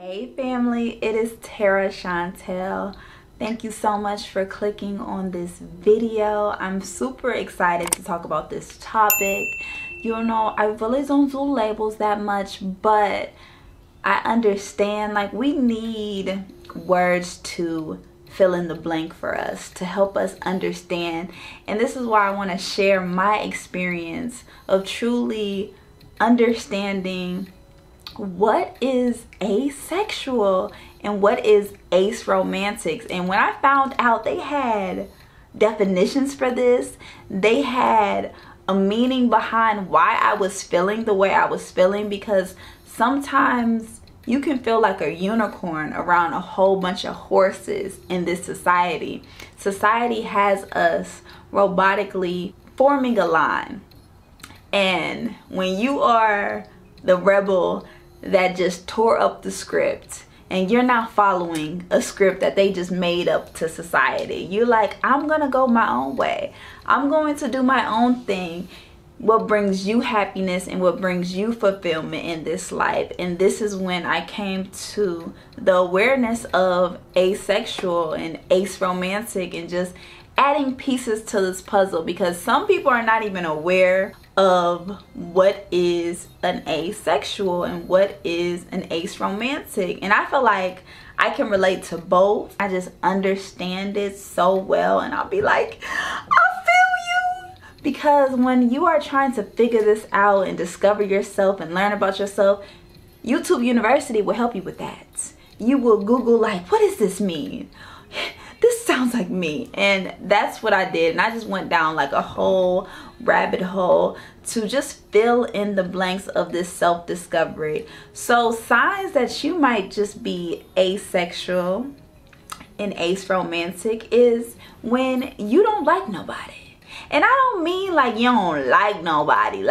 Hey family, it is Tera Chantelle. Thank you so much for clicking on this video. I'm super excited to talk about this topic. You know, I really don't do labels that much, but I understand like we need words to fill in the blank for us, to help us understand. And this is why I want to share my experience of truly understanding what is asexual and what is ASeromantic. And when I found out they had definitions for this, they had a meaning behind why I was feeling the way I was feeling, because sometimes you can feel like a unicorn around a whole bunch of horses in this society. Society has us robotically forming a line, and when you are the rebel that just tore up the script and you're not following a script that they just made up to society, you're like, I'm gonna go my own way, I'm going to do my own thing, what brings you happiness and what brings you fulfillment in this life. And this is when I came to the awareness of asexual and aseromantic and just adding pieces to this puzzle, because some people are not even aware of what is an asexual and what is an aseromantic. And I feel like I can relate to both. I just understand it so well, and I'll be like, I feel you. Because when you are trying to figure this out and discover yourself and learn about yourself, YouTube University will help you with that. You will Google like, what does this mean? This sounds like me. And that's what I did. And I just went down like a whole rabbit hole to just fill in the blanks of this self-discovery. So signs that you might just be asexual and aseromantic is when you don't like nobody. And I don't mean like you don't like nobody,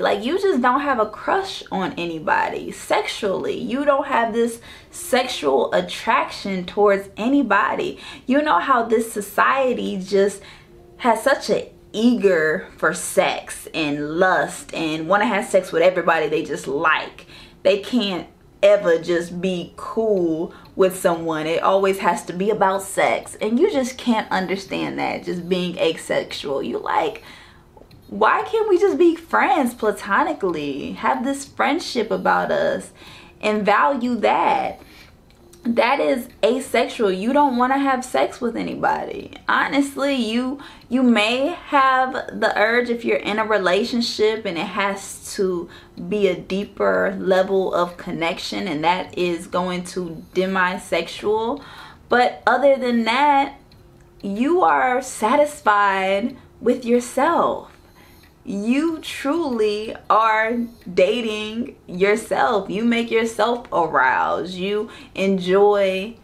like you just don't have a crush on anybody sexually. You don't have this sexual attraction towards anybody. You know how this society just has such an eager for sex and lust and want to have sex with everybody they just like. They can't ever just be cool with someone. It always has to be about sex, and you just can't understand that, just being asexual. You like, why can't we just be friends platonically, have this friendship about us and value that? That is asexual. You don't want to have sex with anybody. Honestly, you may have the urge if you're in a relationship and it has to be a deeper level of connection, and that is going to demisexual. But other than that, you are satisfied with yourself. You truly are dating yourself. You make yourself aroused. You enjoy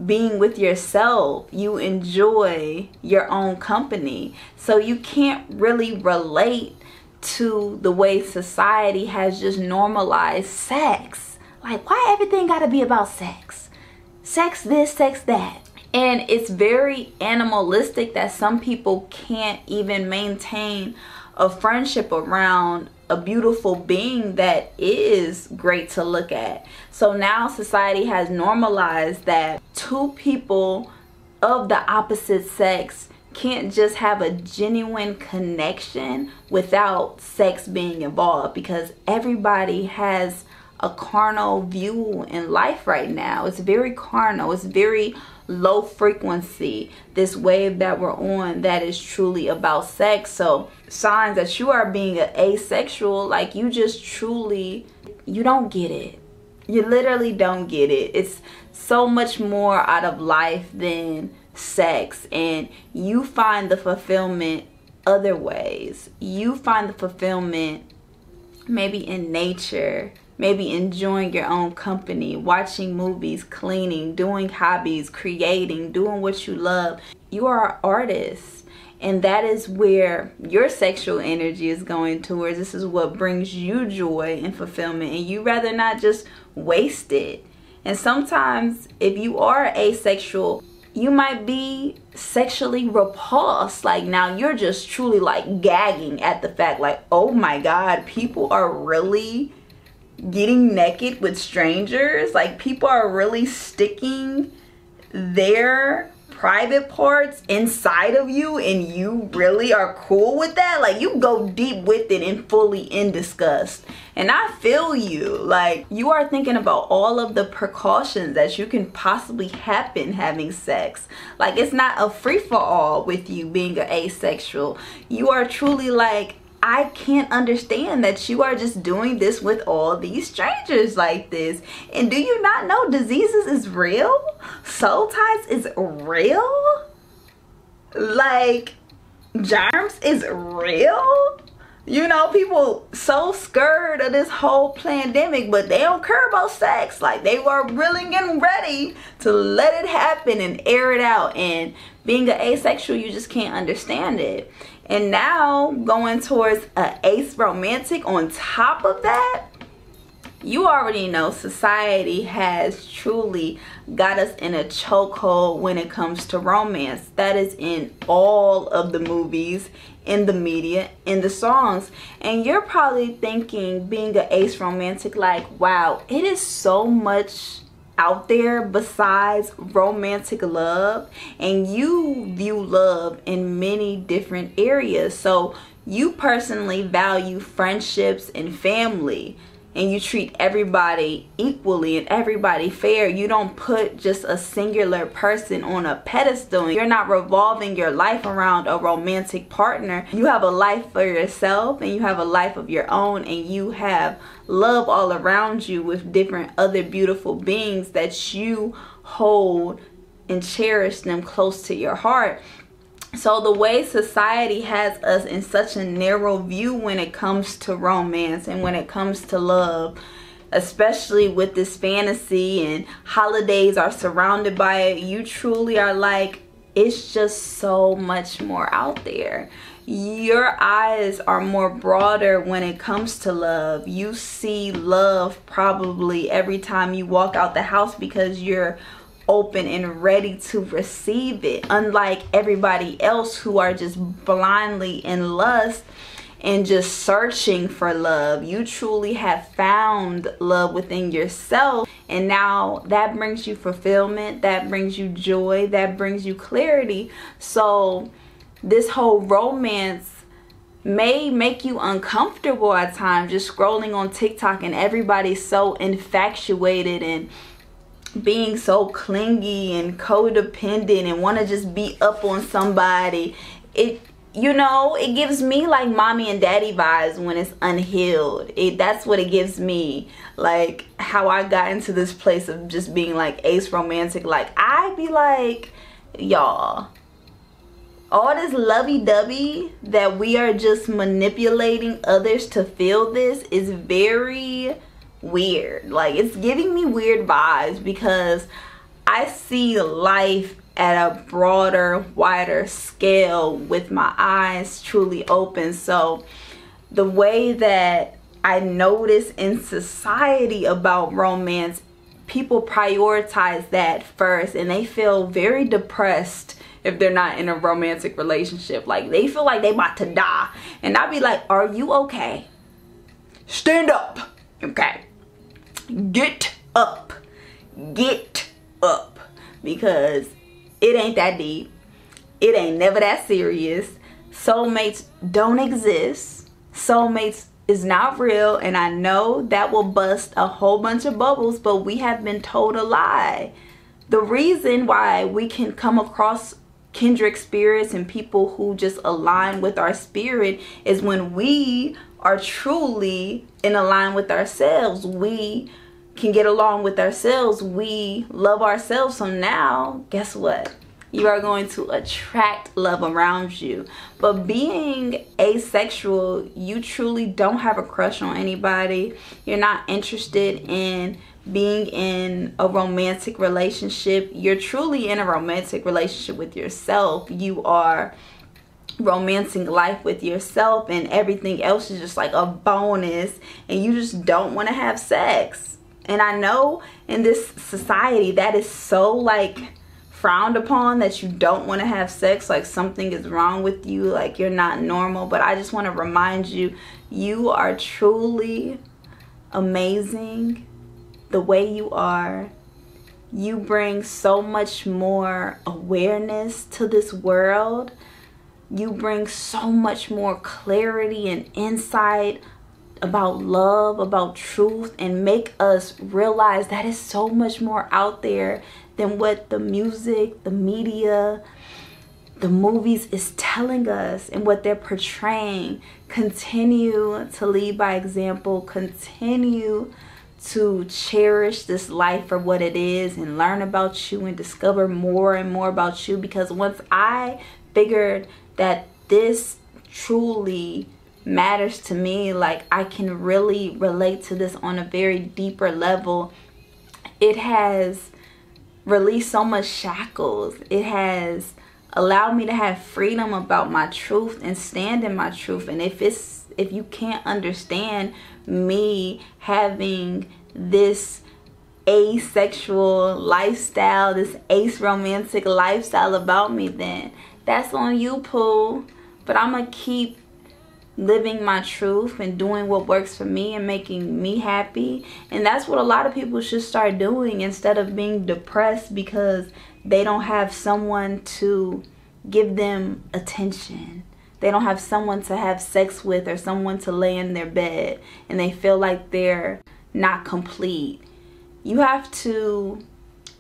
being with yourself. You enjoy your own company. So you can't really relate to the way society has just normalized sex. Like, why everything gotta be about sex? Sex this, sex that. And it's very animalistic that some people can't even maintain a friendship around a beautiful being that is great to look at. So now society has normalized that two people of the opposite sex can't just have a genuine connection without sex being involved, because everybody has a carnal view in life right now. It's very carnal. It's very low frequency, this wave that we're on that is truly about sex. So signs that you are being an asexual, like you just truly, you don't get it. You literally don't get it. It's so much more out of life than sex, and you find the fulfillment other ways. You find the fulfillment maybe in nature, maybe enjoying your own company, watching movies, cleaning, doing hobbies, creating, doing what you love. You are an artist, and that is where your sexual energy is going towards. This is what brings you joy and fulfillment, and you rather not just waste it. And sometimes if you are asexual, you might be sexually repulsed. Like now you're just truly like gagging at the fact like, oh my God, people are really getting naked with strangers. Like, people are really sticking their private parts inside of you, and you really are cool with that. Like, you go deep with it and fully in disgust. And I feel you. Like, you are thinking about all of the precautions that you can possibly happen having sex. Like, it's not a free-for-all with you being an asexual. You are truly like, I can't understand that you are just doing this with all these strangers like this. And do you not know diseases is real? Soul ties is real? Like, germs is real? You know, people so scared of this whole pandemic, but they don't care about sex. Like, they were really getting ready to let it happen and air it out. And being an asexual, you just can't understand it. And now going towards an ace romantic on top of that, you already know society has truly got us in a chokehold when it comes to romance. That is in all of the movies, in the media, in the songs. And you're probably thinking, being an ace romantic, like, wow, it is so much out there besides romantic love, and you view love in many different areas. So you personally value friendships and family, and you treat everybody equally and everybody fair. You don't put just a singular person on a pedestal. You're not revolving your life around a romantic partner. You have a life for yourself, and you have a life of your own, and you have love all around you with different other beautiful beings that you hold and cherish them close to your heart. So the way society has us in such a narrow view when it comes to romance and when it comes to love, especially with this fantasy and holidays are surrounded by it, you truly are like, it's just so much more out there. Your eyes are more broader when it comes to love. You see love probably every time you walk out the house because you're open and ready to receive it, unlike everybody else who are just blindly in lust and just searching for love. You truly have found love within yourself, and now that brings you fulfillment, that brings you joy, that brings you clarity. So this whole romance may make you uncomfortable at times, just scrolling on TikTok and everybody's so infatuated and being so clingy and codependent and want to just be up on somebody. It, you know, it gives me like mommy and daddy vibes when it's unhealed. That's what it gives me. Like, how I got into this place of just being like ace romantic. Like, I be like, y'all, all this lovey-dovey that we are just manipulating others to feel this is very weird. Like, it's giving me weird vibes because I see life at a broader, wider scale with my eyes truly open. So the way that I notice in society about romance, people prioritize that first, and they feel very depressed if they're not in a romantic relationship. Like, they feel like they about to die, and I'll be like, are you okay? Stand up. Okay, get up, get up, because it ain't that deep. It ain't never that serious. Soulmates don't exist. Soulmates is not real, and I know that will bust a whole bunch of bubbles, but we have been told a lie. The reason why we can come across kindred spirits and people who just align with our spirit is when we are truly in line with ourselves. We can get along with ourselves. We love ourselves. So now, guess what? You are going to attract love around you. But being asexual, you truly don't have a crush on anybody. You're not interested in being in a romantic relationship. You're truly in a romantic relationship with yourself. You are romancing life with yourself, and everything else is just like a bonus, and you just don't want to have sex. And I know in this society that is so like frowned upon, that you don't want to have sex, like something is wrong with you, like you're not normal. But I just want to remind you, you are truly amazing the way you are. You bring so much more awareness to this world. You bring so much more clarity and insight about love, about truth, and make us realize that it's so much more out there than what the music, the media, the movies is telling us and what they're portraying. Continue to lead by example. Continue to cherish this life for what it is and learn about you and discover more and more about you. Because once I figured that this truly matters to me, like I can really relate to this on a very deeper level, it has released so much shackles. It has allowed me to have freedom about my truth and stand in my truth. And if you can't understand me having this asexual lifestyle, this aromantic lifestyle about me, then that's on you, Pooh. But I'm gonna keep living my truth and doing what works for me and making me happy. And that's what a lot of people should start doing, instead of being depressed because they don't have someone to give them attention. They don't have someone to have sex with or someone to lay in their bed, and they feel like they're not complete. You have to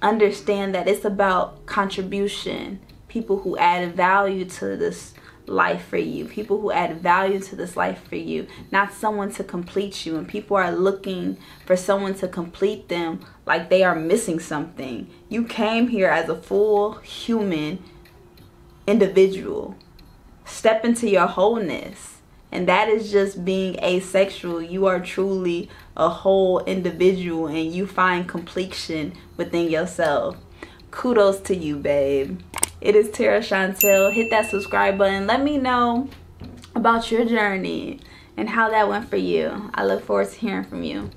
understand that it's about contribution. People who add value to this life for you. People who add value to this life for you. Not someone to complete you. And people are looking for someone to complete them like they are missing something. You came here as a full human individual. Step into your wholeness. And that is just being asexual. You are truly a whole individual and you find completion within yourself. Kudos to you, babe. It is Tera Chantelle. Hit that subscribe button. Let me know about your journey and how that went for you. I look forward to hearing from you.